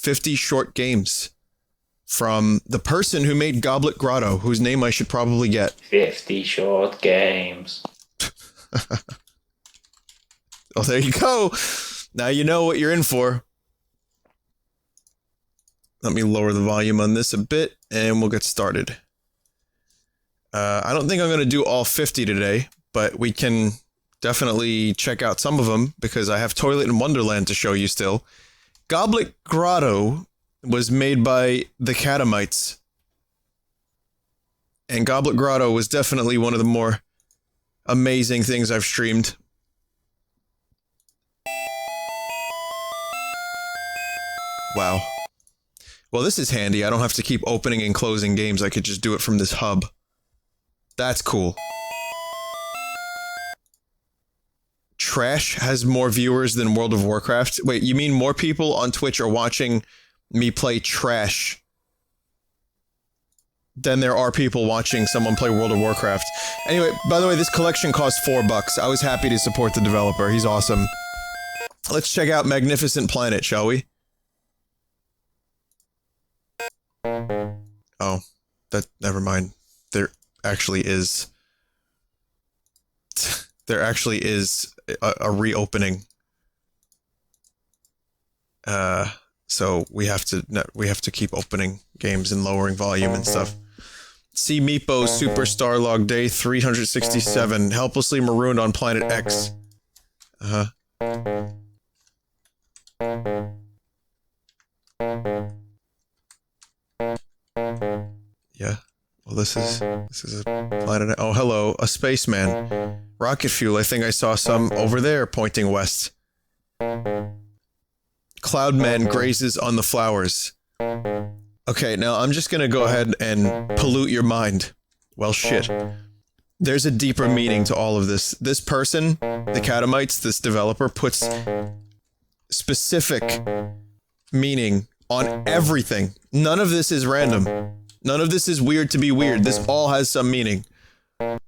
50 short games from the person who made Goblet Grotto, whose name I should probably get. 50 short games. Oh, there you go. Now you know what you're in for. Let me lower the volume on this a bit, and we'll get started. I don't think I'm going to do all 50 today, but we can definitely check out some of them, because I have Toilet in Wonderland to show you still. Goblet Grotto was made by the Catamites, and Goblet Grotto was definitely one of the more amazing things I've streamed. Wow. Well, this is handy. I don't have to keep opening and closing games. I could just do it from this hub. That's cool. Trash has more viewers than World of Warcraft. Wait, you mean more people on Twitch are watching me play Trash than there are people watching someone play World of Warcraft? Anyway, by the way, this collection costs $4. I was happy to support the developer. He's awesome. Let's check out Magnificent Planet, shall we? Oh, never mind. There actually is a reopening. So we have to keep opening games and lowering volume and stuff. See Meepo Superstar Log Day 367, helplessly marooned on Planet X. Yeah. Well, this is a planet. Oh, hello, a spaceman. Rocket fuel. I think I saw some over there, pointing west. Cloudman grazes on the flowers. Okay, now I'm just gonna go ahead and pollute your mind. Well, shit. There's a deeper meaning to all of this. This person, the Catamites, this developer, puts specific meaning on everything. None of this is random. None of this is weird to be weird. This all has some meaning. Believe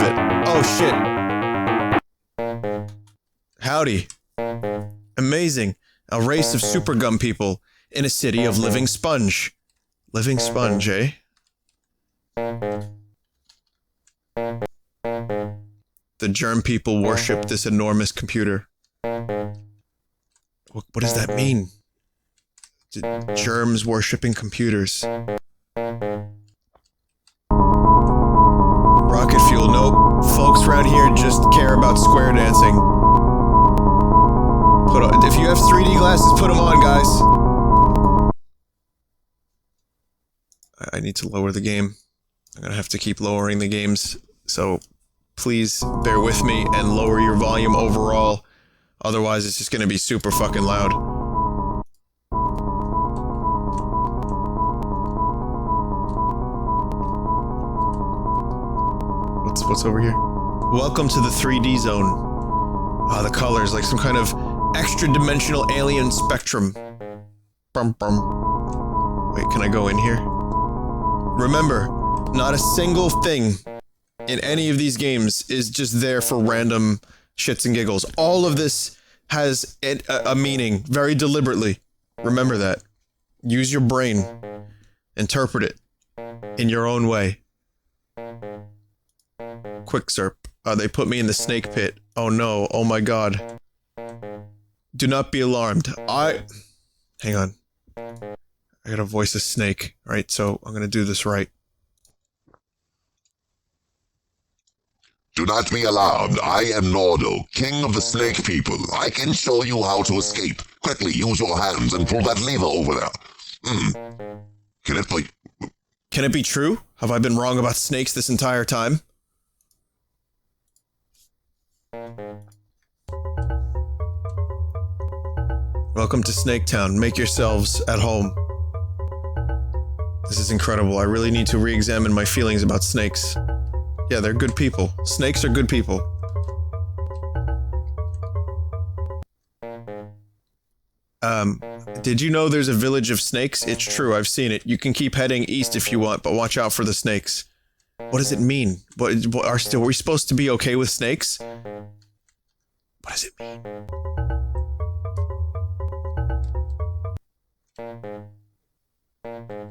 it. Oh, shit. Howdy. Amazing. A race of super gum people in a city of living sponge. Living sponge, eh? The germ people worship this enormous computer. What does that mean? Germs worshipping computers. Rocket fuel, nope. Folks around here just care about square dancing. If you have 3D glasses, put them on, guys. I need to lower the game. I'm gonna have to keep lowering the games, so please bear with me and lower your volume overall. Otherwise, it's just gonna be super fucking loud. What's over here? Welcome to the 3D zone. Ah, the colors, like some kind of extra-dimensional alien spectrum. Brum brum. Wait, can I go in here? Remember, not a single thing in any of these games is just there for random shits and giggles. All of this has a meaning, very deliberately. Remember that. Use your brain. Interpret it in your own way. Quick Serp. They put me in the snake pit. Oh no. Oh my god. Do not be alarmed. Hang on. I gotta voice a snake. Right, so I'm gonna do this right. Do not be alarmed. I am Nordo, king of the snake people. I can show you how to escape. Quickly use your hands and pull that lever over there. Can it be true? Have I been wrong about snakes this entire time? Welcome to Snake Town. Make yourselves at home. This is incredible. I really need to re-examine my feelings about snakes. Yeah, they're good people. Snakes are good people. Did you know there's a village of snakes? It's true, I've seen it. You can keep heading east if you want, but watch out for the snakes. What does it mean? Are we supposed to be okay with snakes? What does it mean?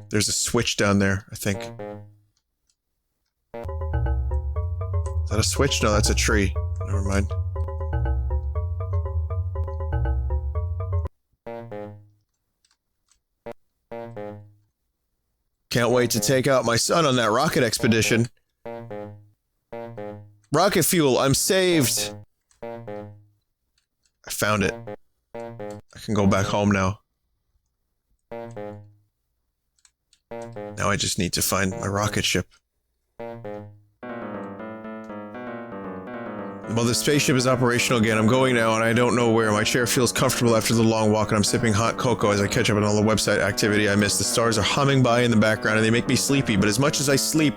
There's a switch down there, I think. Is that a switch? No, that's a tree. Never mind. Can't wait to take out my son on that rocket expedition. Rocket fuel, I'm saved! I found it. I can go back home now. Now I just need to find my rocket ship. Well, the spaceship is operational again. I'm going now and I don't know where. My chair feels comfortable after the long walk and I'm sipping hot cocoa as I catch up on all the website activity I missed. The stars are humming by in the background and they make me sleepy, but as much as I sleep,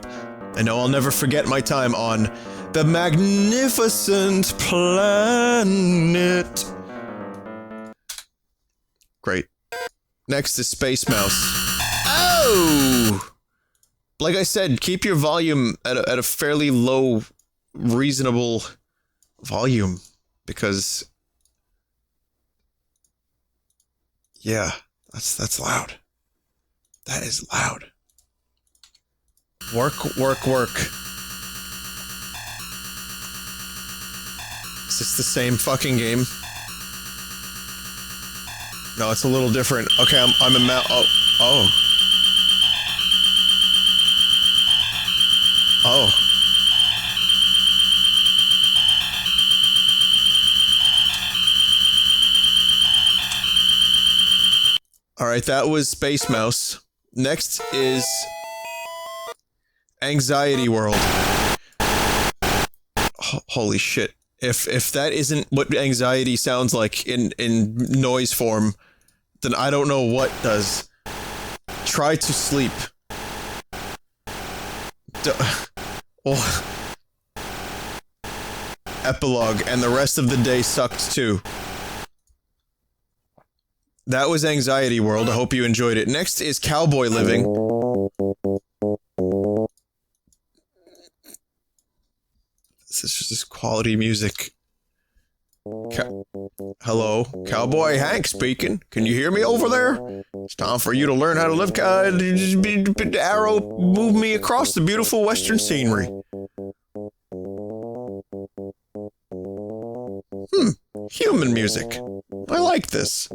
I know I'll never forget my time on the magnificent planet. Great. Next is Space Mouse. Oh! Like I said, keep your volume at a fairly low, reasonable volume, because yeah, that's loud. That is loud. Work. Is this the same fucking game? No, it's a little different. Okay, I'm a Oh. Alright, that was Space Mouse. Next is Anxiety World. Holy shit. If that isn't what anxiety sounds like in noise form, then I don't know what does. Try to sleep. Epilogue, and the rest of the day sucked too. That was Anxiety World. I hope you enjoyed it. Next is Cowboy Living. This is just quality music. Hello? Cowboy Hank speaking. Can you hear me over there? It's time for you to learn how to live. Arrow, move me across the beautiful western scenery. Human music. I like this.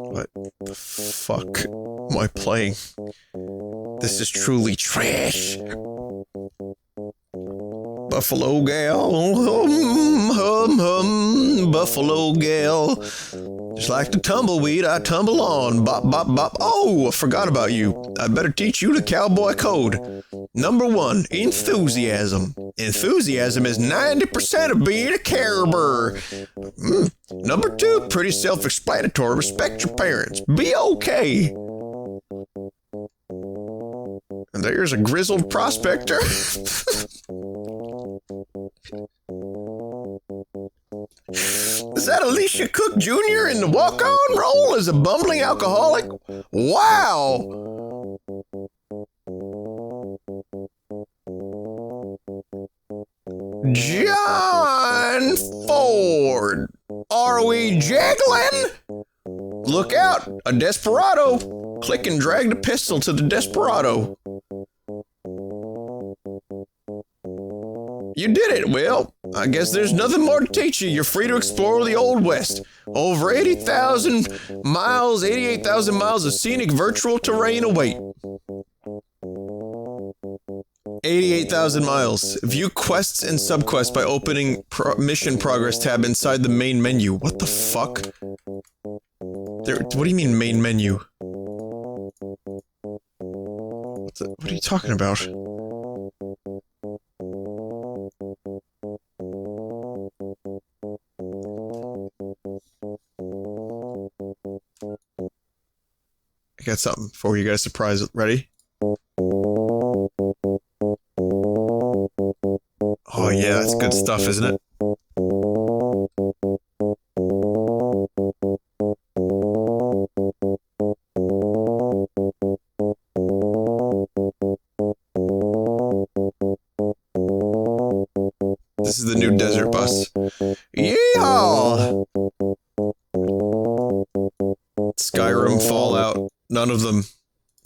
What the fuck am I playing? This is truly trash. Buffalo gal, buffalo gal. Just like the tumbleweed, I tumble on. Bop, bop, bop. Oh, I forgot about you. I better teach you the cowboy code. Number 1, enthusiasm. Enthusiasm is 90% of being a careber. Number 2, pretty self-explanatory. Respect your parents. Be okay. And there's a grizzled prospector. Is that Alicia Cook Jr. in the walk-on role as a bumbling alcoholic? Wow! John Ford. Are we jiggling? Look out, a desperado. Click and drag the pistol to the desperado. You did it, Will. I guess there's nothing more to teach you. You're free to explore the Old West. Over 88,000 miles of scenic virtual terrain await. 88,000 miles. View quests and subquests by opening mission progress tab inside the main menu. What the fuck? What do you mean main menu? What are you talking about? I got something for you guys. Surprise. Ready? Oh yeah, that's good stuff, isn't it? This is the new desert bus. Yeah! none of them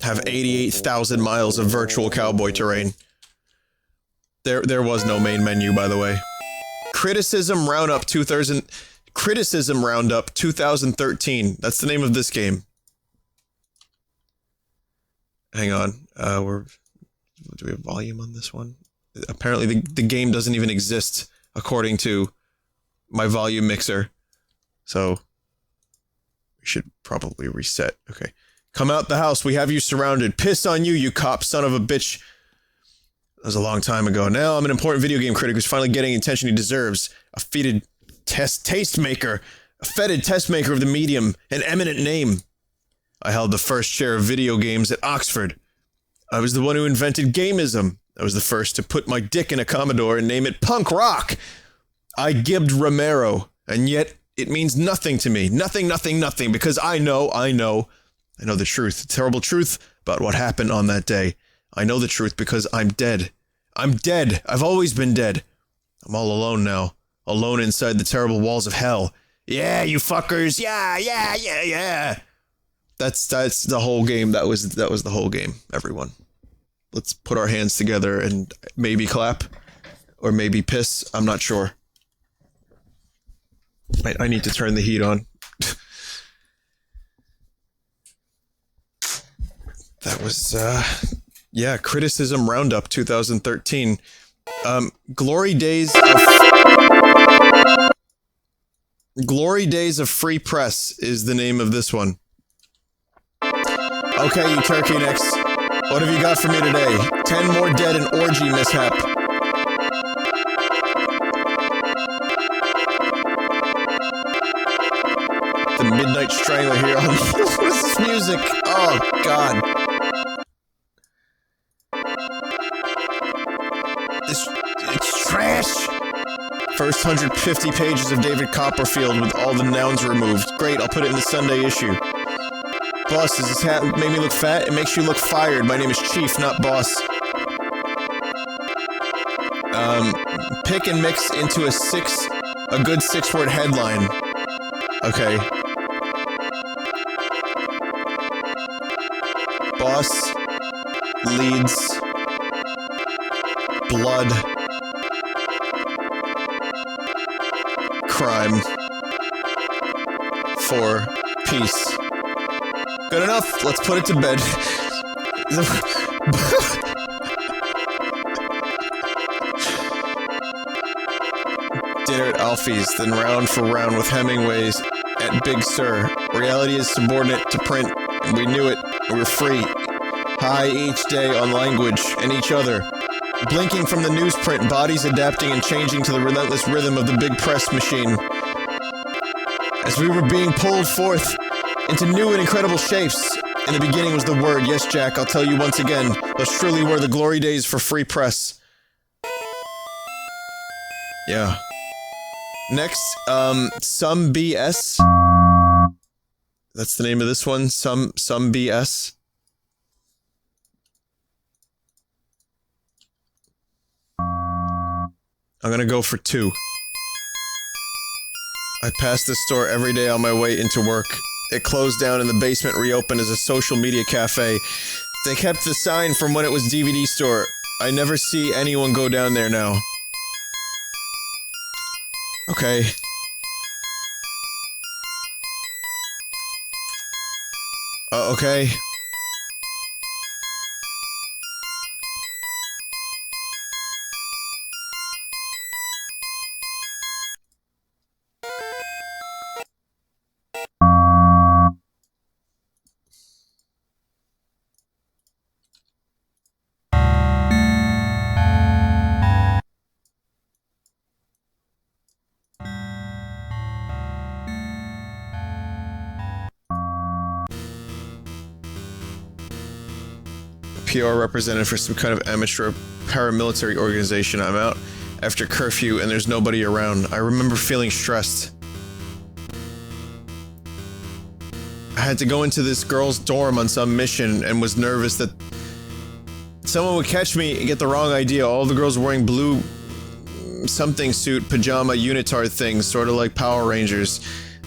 have 88,000 miles of virtual cowboy terrain. There was no main menu, by the way. Criticism Roundup 2013. That's the name of this game. Hang on. Do we have volume on this one? Apparently the game doesn't even exist according to my volume mixer. So we should probably reset. Okay. Come out the house. We have you surrounded. Piss on you, you cop son of a bitch. That was a long time ago. Now I'm an important video game critic who's finally getting the attention he deserves. A feted tastemaker. A feted testmaker of the medium. An eminent name. I held the first chair of video games at Oxford. I was the one who invented gamism. I was the first to put my dick in a Commodore and name it punk rock. I gibbed Romero, and yet it means nothing to me. Nothing, because I know the truth. The terrible truth about what happened on that day. I know the truth because I'm dead. I'm dead. I've always been dead. I'm all alone now. Alone inside the terrible walls of hell. Yeah, you fuckers. Yeah. That's the whole game. That was the whole game, everyone. Let's put our hands together and maybe clap. Or maybe piss. I'm not sure. I need to turn the heat on. That was, yeah, Criticism Roundup 2013. Glory Days of Free Press is the name of this one. Okay, you turkey necks. What have you got for me today? 10 more dead in orgy mishap. The Midnight Strangler here on what is this music? Oh god. It's trash. First 150 pages of David Copperfield with all the nouns removed. Great, I'll put it in the Sunday issue. Boss, does this hat make me look fat? It makes you look fired. My name is Chief, not Boss. Pick and mix into a good 6-word headline. Okay. Boss leads blood crime for peace. Good enough. Let's put it to bed. Dinner at Alfie's, then round for round with Hemingway's at Big Sur. Reality is subordinate to print, and we knew it. We were free. High each day on language and each other. Blinking from the newsprint, bodies adapting and changing to the relentless rhythm of the big press machine. As we were being pulled forth into new and incredible shapes. In the beginning was the word. Yes, Jack, I'll tell you once again. Those truly were the glory days for free press. Yeah. Next, Some BS. That's the name of this one. Some BS. I'm gonna go for 2. I pass this store every day on my way into work. It closed down and the basement reopened as a social media cafe. They kept the sign from when it was DVD store. I never see anyone go down there now. Okay. Okay. PR representative for some kind of amateur paramilitary organization. I'm out after curfew and there's nobody around. I remember feeling stressed. I had to go into this girl's dorm on some mission and was nervous that someone would catch me and get the wrong idea. All the girls were wearing blue something suit, pajama, unitard things, sort of like Power Rangers.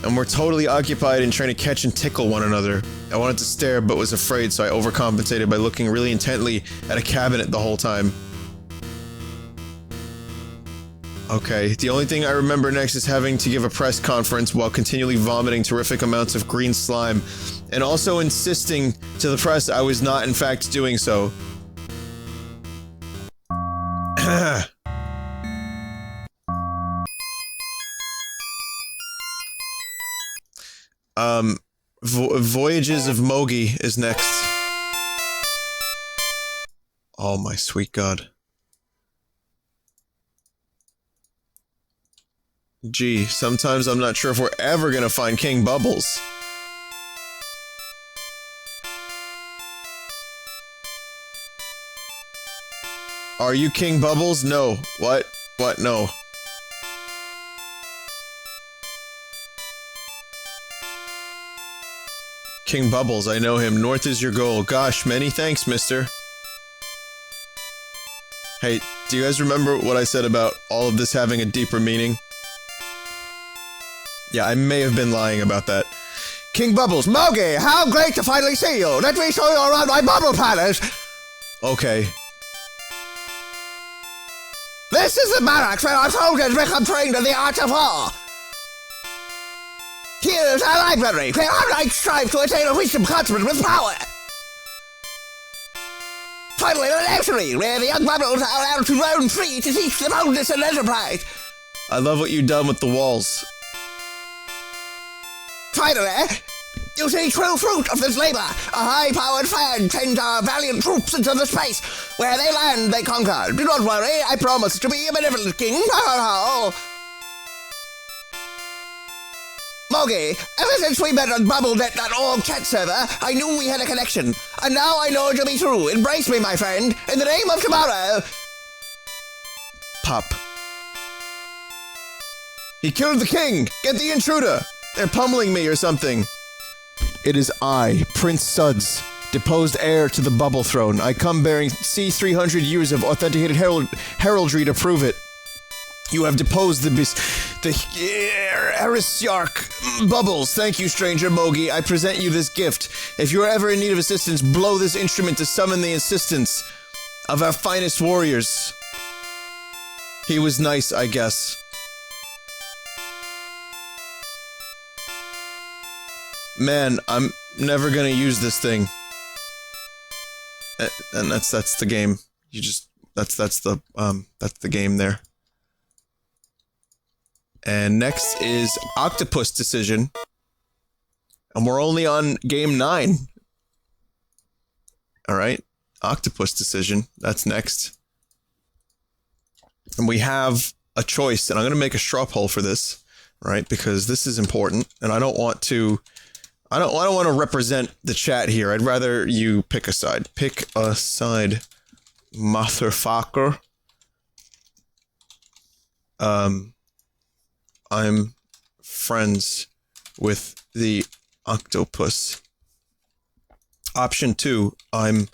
and were totally occupied in trying to catch and tickle one another. I wanted to stare but was afraid, so I overcompensated by looking really intently at a cabinet the whole time. Okay, the only thing I remember next is having to give a press conference while continually vomiting terrific amounts of green slime, and also insisting to the press I was not in fact doing so. Voyages of Mogi is next. Oh my sweet god. Gee, sometimes I'm not sure if we're ever gonna find King Bubbles. Are you King Bubbles? No. What? What? No. King Bubbles, I know him. North is your goal. Gosh, many thanks, mister. Hey, do you guys remember what I said about all of this having a deeper meaning? Yeah, I may have been lying about that. King Bubbles, Mogi, how great to finally see you! Let me show you around my bubble palace! Okay. This is the barracks where our soldiers become trained in the art of war! Here's our library, where our knights strive to attain a wisdom consonant with power! Finally, the nursery, where the young bubbles are allowed to roam free to teach the boldness and enterprise! I love what you've done with the walls. Finally, you see true fruit of this labor. A high-powered fan sends our valiant troops into the space. Where they land, they conquer. Do not worry, I promise to be a benevolent king. Mogi, ever since we met on BubbleNet.org chat server, I knew we had a connection. And now I know it to be true. Embrace me, my friend. In the name of tomorrow. Pop. He killed the king! Get the intruder! They're pummeling me or something. It is I, Prince Suds, deposed heir to the Bubble Throne. I come bearing C-300 years of authenticated heraldry to prove it. You have deposed the Heresiarch Bubbles. Thank you, stranger Mogi. I present you this gift. If you are ever in need of assistance, blow this instrument to summon the assistance of our finest warriors. He was nice, I guess. Man, I'm never gonna use this thing. And that's the game. You just that's the game there. And next is Octopus Decision. And we're only on game 9. Alright. Octopus Decision. That's next. And we have a choice, and I'm gonna make a straw poll for this, right? Because this is important, and I don't want to represent the chat here. I'd rather you pick a side. Pick a side, motherfucker. I'm friends with the octopus. Option 2, I'm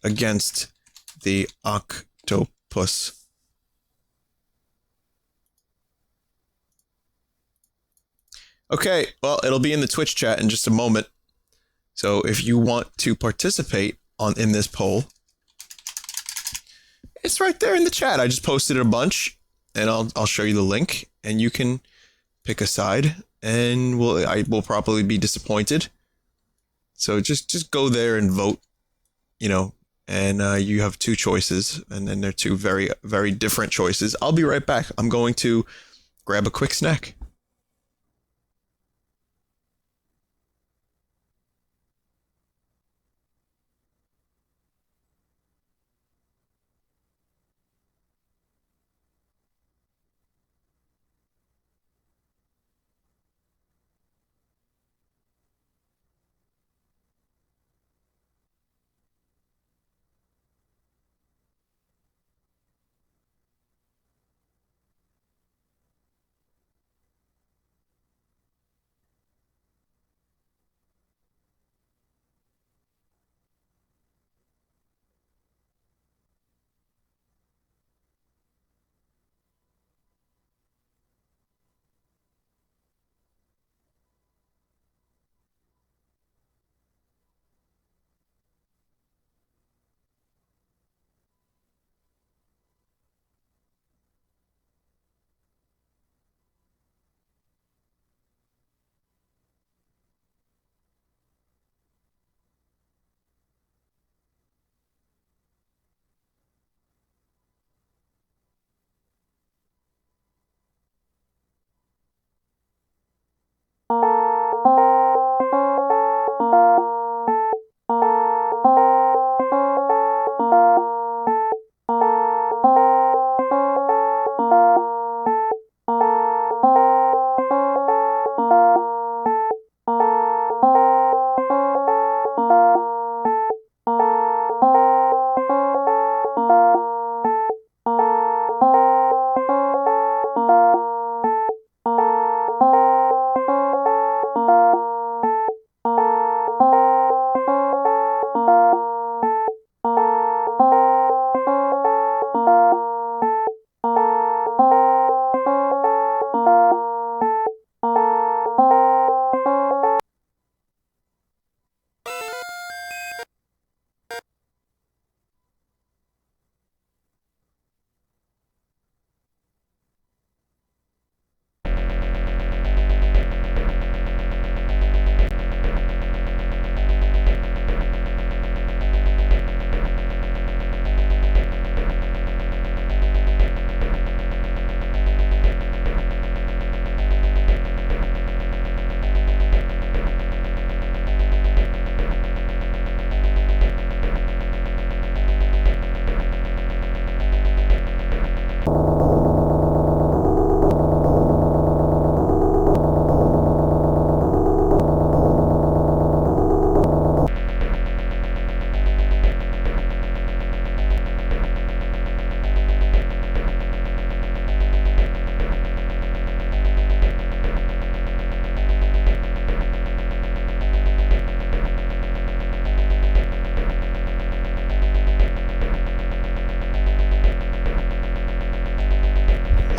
against the octopus. Okay, well, it'll be in the Twitch chat in just a moment. So if you want to participate in this poll, it's right there in the chat. I just posted a bunch, and I'll show you the link, and you can pick a side, and I will probably be disappointed. So just go there and vote, you know, and you have 2 choices, and then they're 2 very, very different choices. I'll be right back. I'm going to grab a quick snack.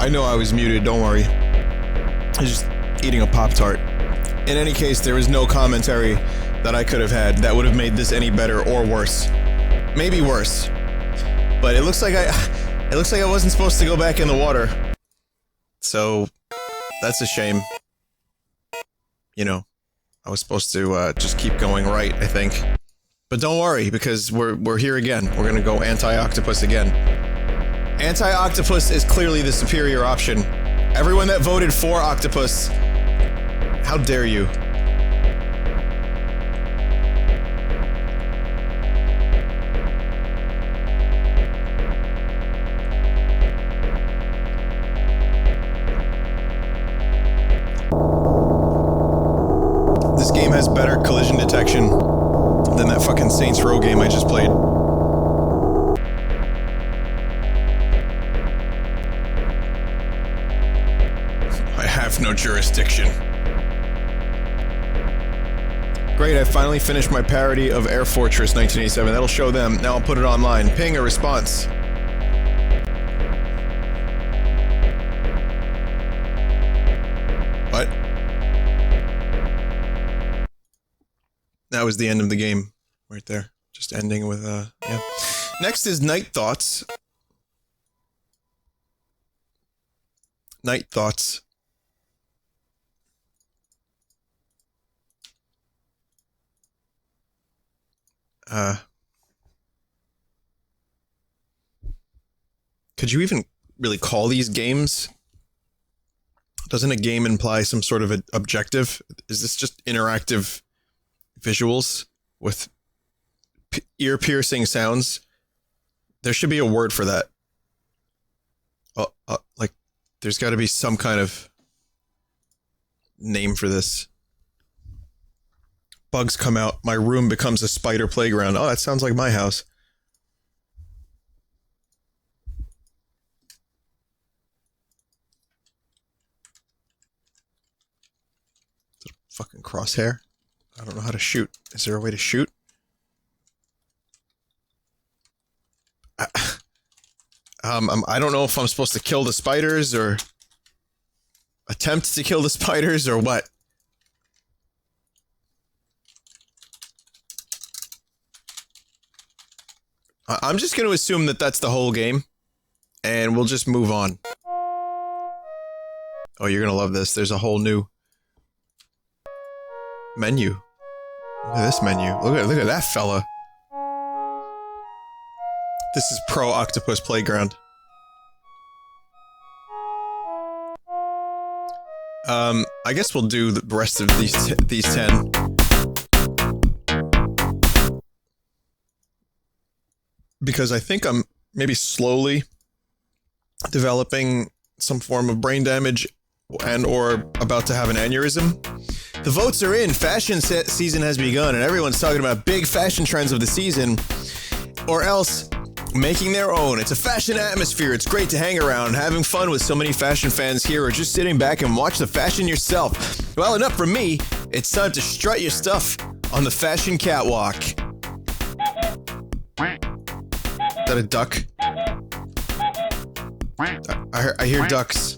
I know I was muted, don't worry. I was just eating a Pop-Tart. In any case, there was no commentary that I could have had that would have made this any better or worse. Maybe worse. But it looks like I wasn't supposed to go back in the water. So, that's a shame. You know, I was supposed to just keep going right, I think. But don't worry, because we're here again. We're gonna go anti-octopus again. Anti-octopus is clearly the superior option. Everyone that voted for octopus, how dare you? This game has better collision detection than that fucking Saints Row game I just played. I have no jurisdiction. Great, I finally finished my parody of Air Fortress 1987. That'll show them. Now I'll put it online. Ping a response. What? That was the end of the game. Right there. Just ending with, yeah. Next is Night Thoughts. Night Thoughts. Could you even really call these games? Doesn't a game imply some sort of an objective? Is this just interactive visuals with ear-piercing sounds? There should be a word for that. Like, there's got to be some kind of name for this. Bugs come out, my room becomes a spider playground. Oh, that sounds like my house. Is it a fucking crosshair? I don't know how to shoot. Is there a way to shoot? I don't know if I'm supposed to kill the spiders or attempt to kill the spiders or what. I'm just going to assume that that's the whole game, and we'll just move on. Oh, you're going to love this. There's a whole new menu. Look at this menu. Look at that fella. This is Pro Octopus Playground. I guess we'll do the rest of these 10. Because I think I'm maybe slowly developing some form of brain damage and or about to have an aneurysm. The votes are in. Fashion season has begun, and everyone's talking about big fashion trends of the season, or else making their own. It's a fashion atmosphere. It's great to hang around, having fun with so many fashion fans here, or just sitting back and watch the fashion yourself. Well, enough from me. It's time to strut your stuff on the fashion catwalk. Is that a duck? I hear ducks.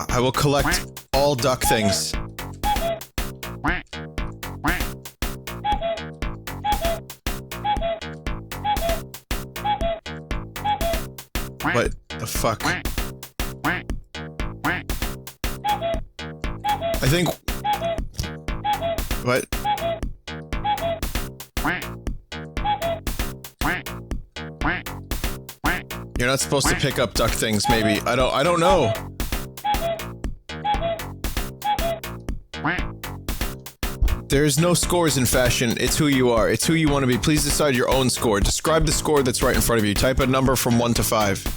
I will collect all duck things. What the fuck? I think... What? You're not supposed to pick up duck things, maybe. I don't know. There's no scores in fashion. It's who you are. It's who you want to be. Please decide your own score. Describe the score that's right in front of you. Type a number from 1 to 5.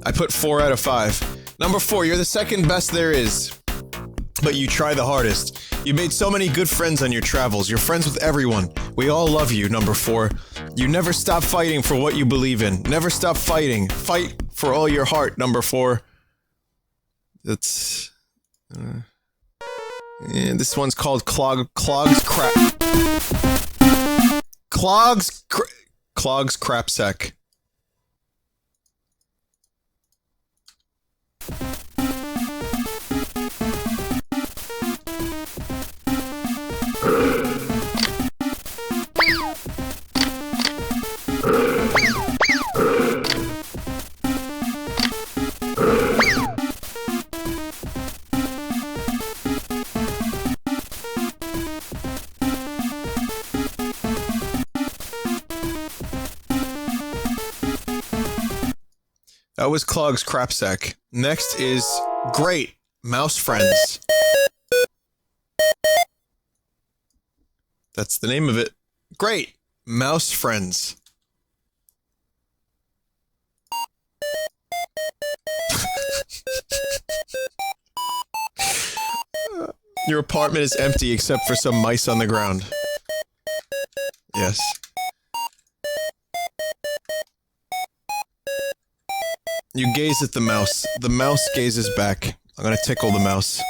I put 4 out of 5. Number 4, you're the second best there is. But you try the hardest. You made so many good friends on your travels. You're friends with everyone. We all love you, number 4. You never stop fighting for what you believe in. Never stop fighting. Fight for all your heart, number 4. That's... yeah, this one's called Clogs Crapsack. That was Clog's crapsack. Next is Great Mouse Friends. That's the name of it. Great Mouse Friends. Your apartment is empty except for some mice on the ground. Yes. You gaze at the mouse. The mouse gazes back. I'm gonna tickle the mouse.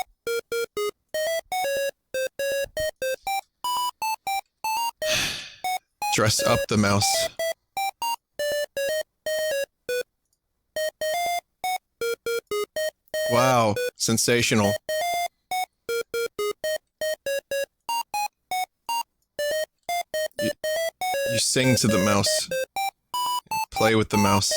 Dress up the mouse. Wow, sensational. You sing to the mouse. Play with the mouse.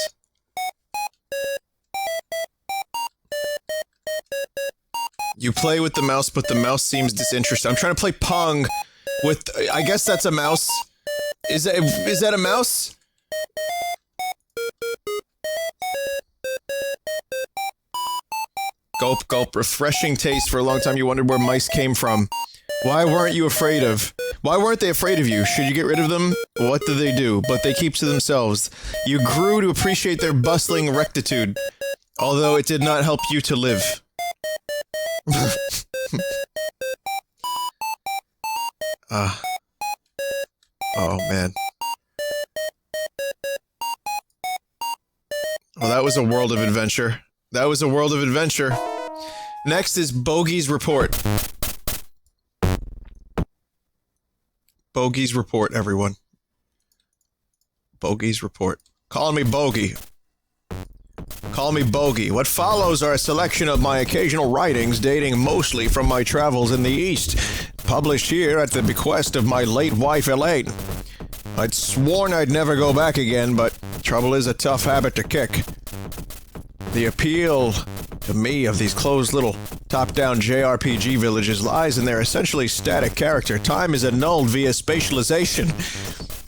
You play with the mouse, but the mouse seems disinterested. I'm trying to play Pong with... I guess that's a mouse. Is that a mouse? Gulp, gulp. Refreshing taste. For a long time you wondered where mice came from. Why weren't you afraid of... Why weren't they afraid of you? Should you get rid of them? What do they do? But they keep to themselves. You grew to appreciate their bustling rectitude. Although it did not help you to live. Oh, man. Well, that was a world of adventure. That was a world of adventure. Next is Bogies Report. Bogies Report, everyone. Bogies Report. Call me Bogey. Call me Bogey. What follows are a selection of my occasional writings dating mostly from my travels in the East, published here at the bequest of my late wife Elaine. I'd sworn I'd never go back again, but trouble is a tough habit to kick. The appeal to me of these closed little top-down JRPG villages lies in their essentially static character. Time is annulled via spatialization.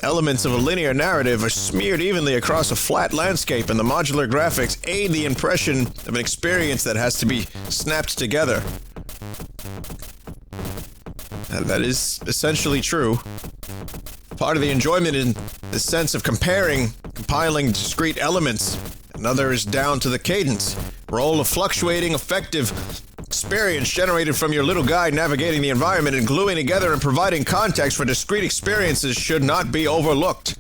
Elements of a linear narrative are smeared evenly across a flat landscape, and the modular graphics aid the impression of an experience that has to be snapped together. And that is essentially true. Part of the enjoyment in the sense of compiling discrete elements. Another is down to the cadence, role of fluctuating, effective experience generated from your little guide navigating the environment and gluing together and providing context for discrete experiences should not be overlooked.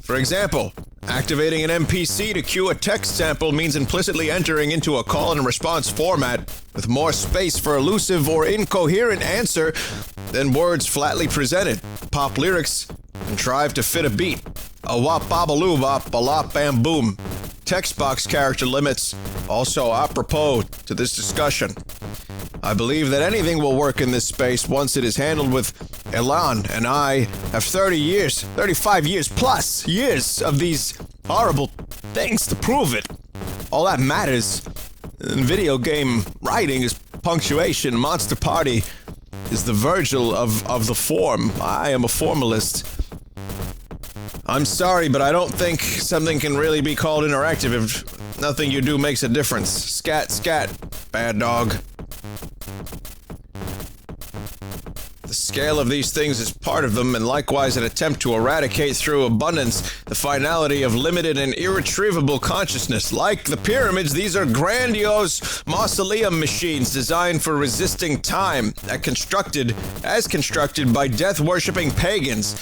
For example, activating an NPC to cue a text sample means implicitly entering into a call and response format with more space for elusive or incoherent answer than words flatly presented. Pop lyrics contrive to fit a beat. A wop babaloo bop, a lop bam boom. Text box character limits also apropos to this discussion. I believe that anything will work in this space once it is handled with elan, and I have 35 years plus years of these horrible things to prove it. All that matters in video game writing is punctuation. Monster Party is the Virgil of the form. I am a formalist. I'm sorry, but I don't think something can really be called interactive if nothing you do makes a difference. Scat, scat, bad dog. The scale of these things is part of them, and likewise an attempt to eradicate through abundance the finality of limited and irretrievable consciousness. Like the pyramids, these are grandiose mausoleum machines designed for resisting time, as constructed by death-worshipping pagans.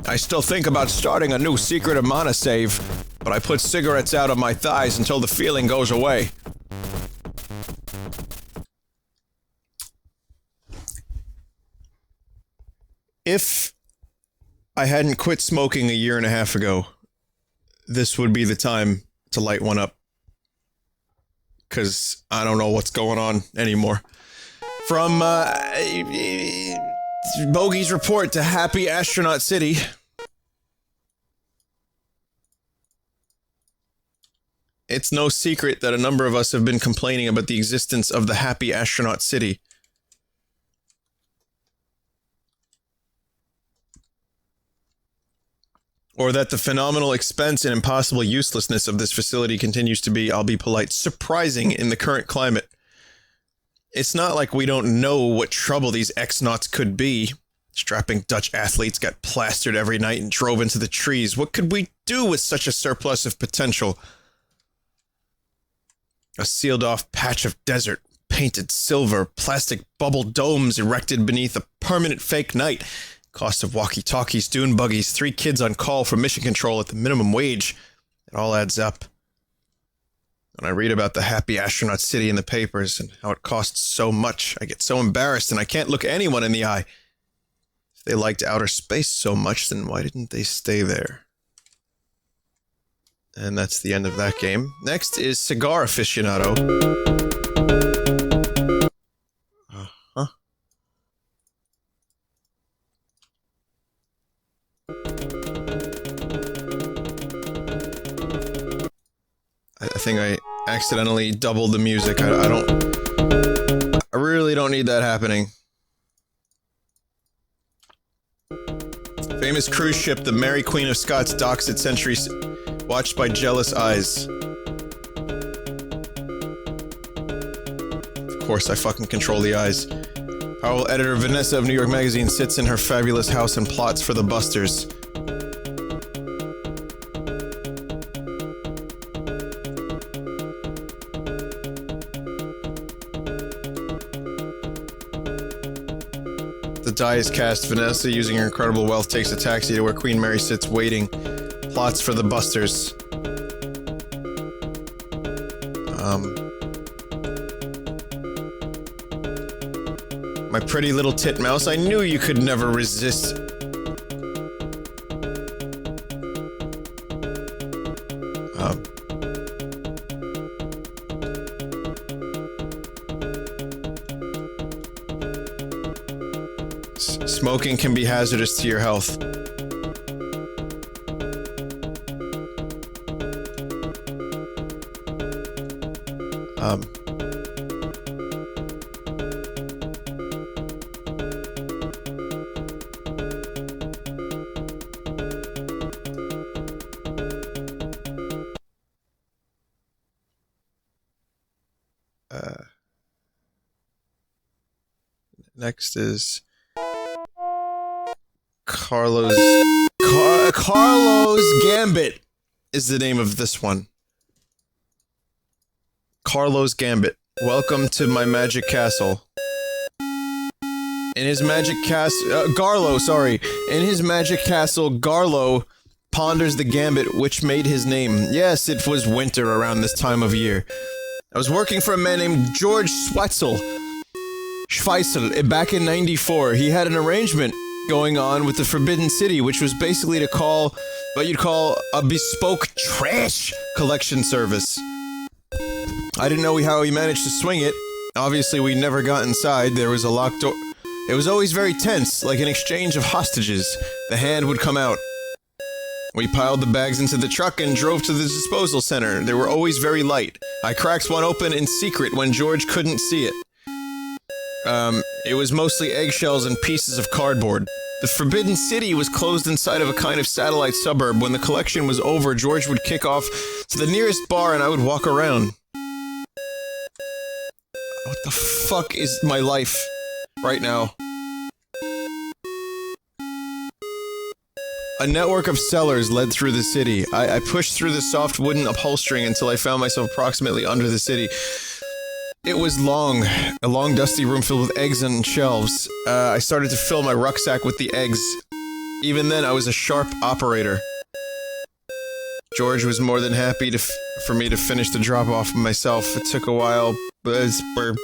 I still think about starting a new secret Amana save, but I put cigarettes out on my thighs until the feeling goes away. If I hadn't quit smoking a year and a half ago, this would be the time to light one up. Because I don't know what's going on anymore. From Bogies Report to Happy Astronaut City. It's no secret that a number of us have been complaining about the existence of the Happy Astronaut City. Or that the phenomenal expense and impossible uselessness of this facility continues to be, I'll be polite, surprising in the current climate. It's not like we don't know what trouble these ex-naughts could be. Strapping Dutch athletes got plastered every night and drove into the trees. What could we do with such a surplus of potential? A sealed-off patch of desert, painted silver, plastic bubble domes erected beneath a permanent fake night. Cost of walkie-talkies, dune buggies, 3 kids on call for mission control at the minimum wage. It all adds up. When I read about the happy astronaut city in the papers and how it costs so much, I get so embarrassed and I can't look anyone in the eye. If they liked outer space so much, then why didn't they stay there? And that's the end of that game. Next is Cigar Aficionado. I think I accidentally doubled the music. I really don't need that happening. Famous cruise ship, the Mary Queen of Scots, docks at Centuries, watched by jealous eyes. Of course, I fucking control the eyes. Powerful editor Vanessa of New York Magazine sits in her fabulous house and plots for the busters. The die is cast. Vanessa, using her incredible wealth, takes a taxi to where Queen Mary sits waiting. Plots for the busters. My pretty little titmouse, I knew you could never resist. Smoking can be hazardous to your health. Next is Carlos Gambit is the name of this one. Carlos Gambit. Welcome to my magic castle. In his magic castle, Garlo, sorry. In his magic castle, Garlo ponders the gambit which made his name. Yes, it was winter around this time of year. I was working for a man named George Schweitzel back in '94. He had an arrangement going on with the Forbidden City, which was basically to call what you'd call a bespoke trash collection service. I didn't know how he managed to swing it. Obviously, we never got inside. There was a locked door. It was always very tense, like an exchange of hostages. The hand would come out. We piled the bags into the truck and drove to the disposal center. They were always very light. I cracked one open in secret when George couldn't see it. It was mostly eggshells and pieces of cardboard. The Forbidden City was closed inside of a kind of satellite suburb. When the collection was over, George would kick off to the nearest bar and I would walk around. What the fuck is my life right now? A network of cellars led through the city. I pushed through the soft wooden upholstering until I found myself approximately under the city. It was long. A long dusty room filled with eggs and shelves. I started to fill my rucksack with the eggs. Even then, I was a sharp operator. George was more than happy for me to finish the drop-off myself. It took a while, but the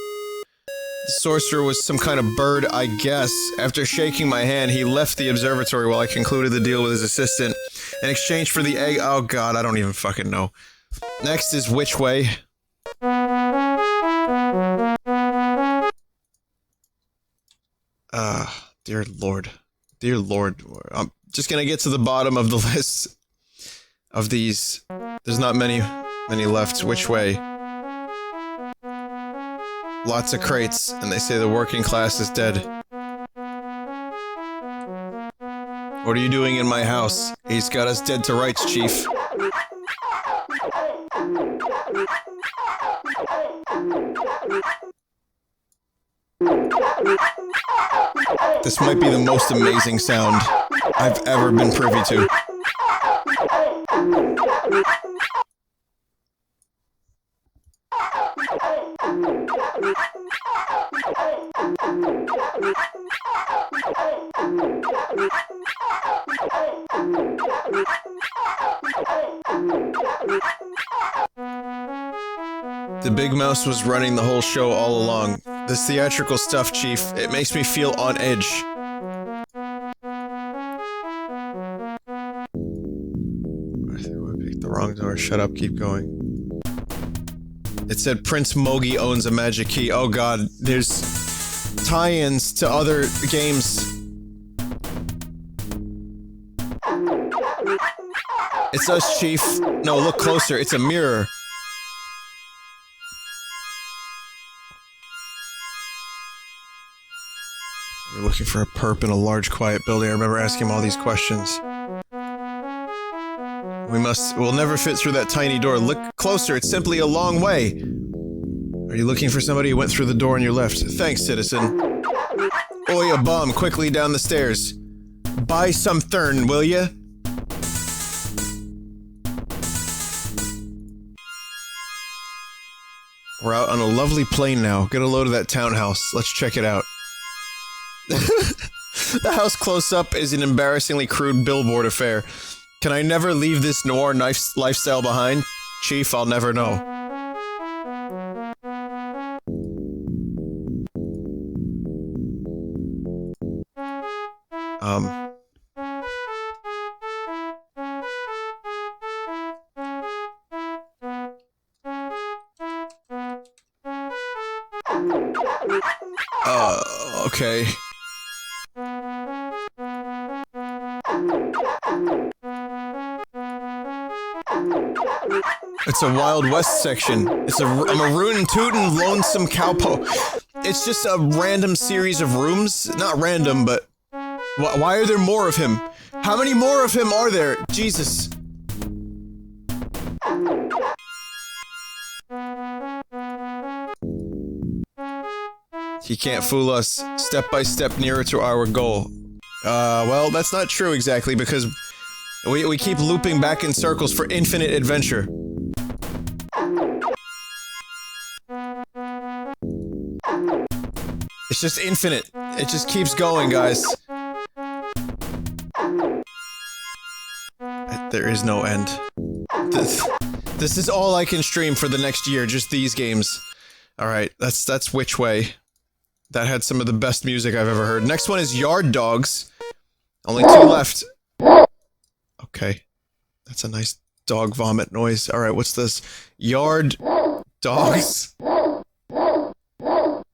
sorcerer was some kind of bird, I guess. After shaking my hand, he left the observatory while I concluded the deal with his assistant. In exchange for the egg— oh god, I don't even fucking know. Next is Which Way? Dear Lord. Dear Lord. I'm just gonna get to the bottom of the list of these. There's not many left. Which Way? Lots of crates, and they say the working class is dead. What are you doing in my house? He's got us dead to rights, Chief. This might be the most amazing sound I've ever been privy to. The Big Mouse was running the whole show all along. This theatrical stuff, Chief, it makes me feel on edge. I picked the wrong door. Shut up, keep going. It said Prince Mogi owns a magic key. Oh god, there's tie-ins to other games. It's us, Chief. No, look closer. It's a mirror. We're looking for a perp in a large, quiet building. I remember asking him all these questions. We'll never fit through that tiny door. Look closer. It's simply a long way. Are you looking for somebody who went through the door on your left? Thanks, citizen. Oi, a bum. Quickly down the stairs. Buy something, will ya? We're out on a lovely plane now. Get a load of that townhouse. Let's check it out. The house close up is an embarrassingly crude billboard affair. Can I never leave this noir lifestyle behind? Chief, I'll never know. Okay. It's a Wild West section. It's a rootin' tootin' lonesome cowpo. It's just a random series of rooms. Not random, but why are there more of him? How many more of him are there? Jesus. He can't fool us. Step by step nearer to our goal. Well, that's not true exactly, because we keep looping back in circles for infinite adventure. It's just infinite. It just keeps going, guys. There is no end. This is all I can stream for the next year, just these games. Alright, that's Which Way. That had some of the best music I've ever heard. Next one is Yard Dogs. Only 2 left. Okay. That's a nice dog vomit noise. Alright, what's this? Yard Dogs.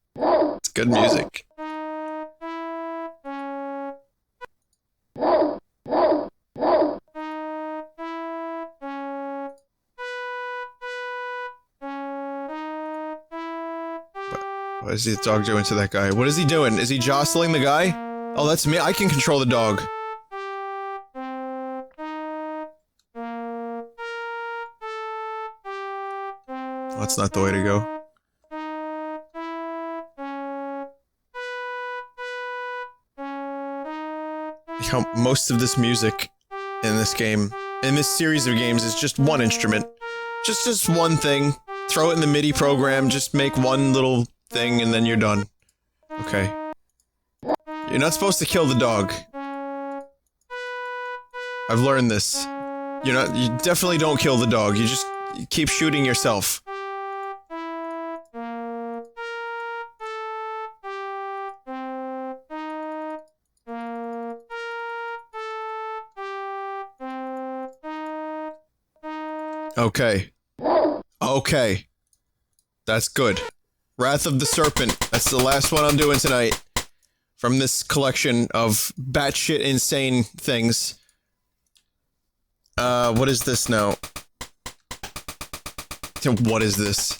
It's good music. What is the dog doing to that guy? What is he doing? Is he jostling the guy? Oh, that's me. I can control the dog. That's not the way to go. How most of this music in this game, in this series of games, is just one instrument. Just one thing. Throw it in the MIDI program, just make one little thing, and then you're done. Okay. You're not supposed to kill the dog. I've learned this. You definitely don't kill the dog, you keep shooting yourself. Okay. Okay. That's good. Wrath of the Serpent. That's the last one I'm doing tonight. From this collection of batshit insane things. What is this now? What is this?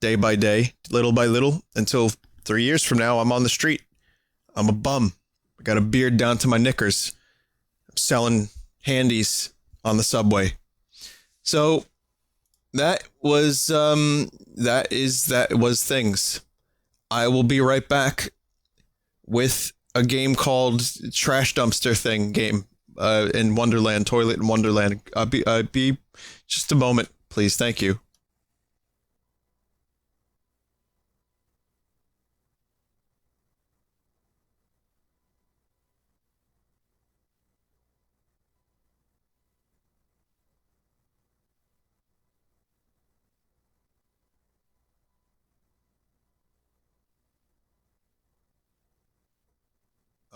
day by day, little by little, until 3 years from now, I'm on the street. I'm a bum. I got a beard down to my knickers. I'm selling handies on the subway. So that was things. I will be right back with a game called Trash Dumpster Thing game in Wonderland, Toilet in Wonderland. I'll be just a moment, please. Thank you.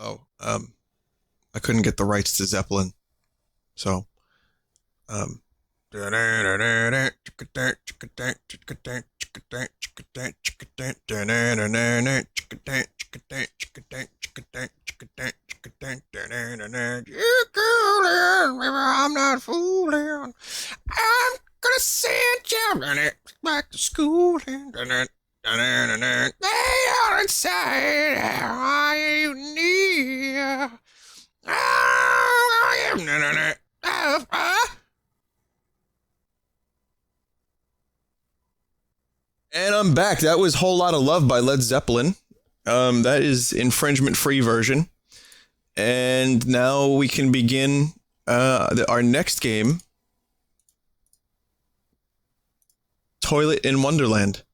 Oh, I couldn't get the rights to Zeppelin, so, I'm not fooling. I'm gonna send you back to school. They are inside. Are you near? And I'm back. That was Whole Lot of Love by Led Zeppelin. That is infringement-free version. And now we can begin our next game, Toilet in Wonderland.